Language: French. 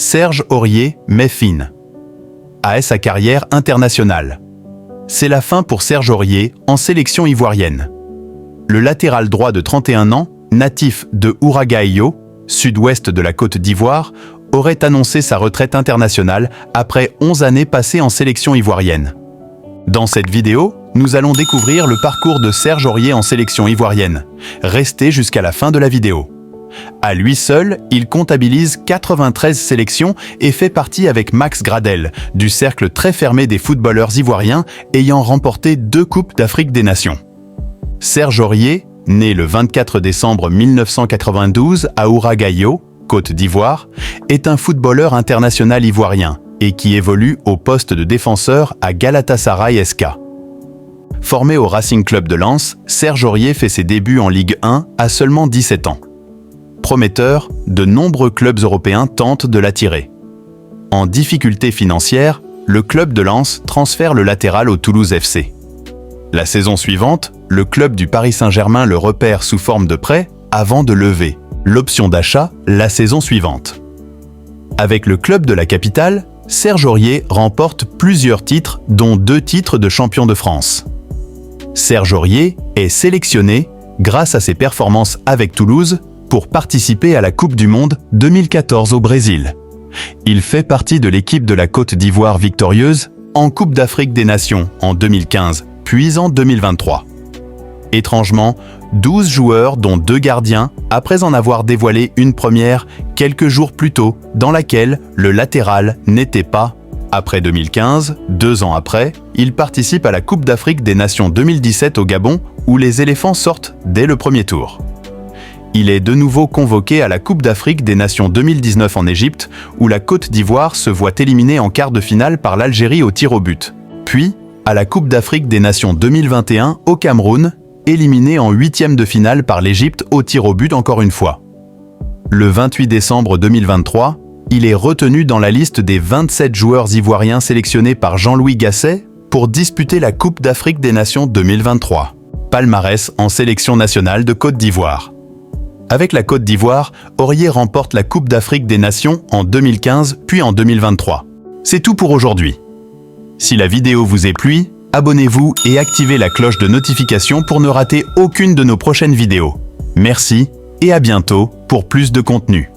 Serge Aurier met fin à sa carrière internationale. C'est la fin pour Serge Aurier en sélection ivoirienne. Le latéral droit de 31 ans, natif de Ouagaïo, sud-ouest de la Côte d'Ivoire, aurait annoncé sa retraite internationale après 11 années passées en sélection ivoirienne. Dans cette vidéo, nous allons découvrir le parcours de Serge Aurier en sélection ivoirienne. Restez jusqu'à la fin de la vidéo. À lui seul, il comptabilise 93 sélections et fait partie avec Max Gradel du cercle très fermé des footballeurs ivoiriens ayant remporté 2 Coupes d'Afrique des Nations. Serge Aurier, né le 24 décembre 1992 à Ouagaïo, Côte d'Ivoire, est un footballeur international ivoirien et qui évolue au poste de défenseur à Galatasaray SK. Formé au Racing Club de Lens, Serge Aurier fait ses débuts en Ligue 1 à seulement 17 ans. Prometteur, de nombreux clubs européens tentent de l'attirer. En difficulté financière, le club de Lens transfère le latéral au Toulouse FC. La saison suivante, le club du Paris Saint-Germain le repère sous forme de prêt avant de lever l'option d'achat la saison suivante. Avec le club de la capitale, Serge Aurier remporte plusieurs titres, dont 2 titres de champion de France. Serge Aurier est sélectionné, grâce à ses performances avec Toulouse, pour participer à la Coupe du Monde 2014 au Brésil. Il fait partie de l'équipe de la Côte d'Ivoire victorieuse en Coupe d'Afrique des Nations en 2015, puis en 2023. Étrangement, 12 joueurs, dont 2 gardiens, après en avoir dévoilé une première quelques jours plus tôt, dans laquelle le latéral n'était pas. Après 2015, 2 ans après, il participe à la Coupe d'Afrique des Nations 2017 au Gabon, où les éléphants sortent dès le premier tour. Il est de nouveau convoqué à la Coupe d'Afrique des Nations 2019 en Égypte, où la Côte d'Ivoire se voit éliminée en quart de finale par l'Algérie au tir au but. Puis, à la Coupe d'Afrique des Nations 2021 au Cameroun, éliminé en 8e de finale par l'Égypte au tir au but encore une fois. Le 28 décembre 2023, il est retenu dans la liste des 27 joueurs ivoiriens sélectionnés par Jean-Louis Gasset pour disputer la Coupe d'Afrique des Nations 2023. Palmarès en sélection nationale de Côte d'Ivoire. Avec la Côte d'Ivoire, Aurier remporte la Coupe d'Afrique des Nations en 2015 puis en 2023. C'est tout pour aujourd'hui. Si la vidéo vous est plu, abonnez-vous et activez la cloche de notification pour ne rater aucune de nos prochaines vidéos. Merci et à bientôt pour plus de contenu.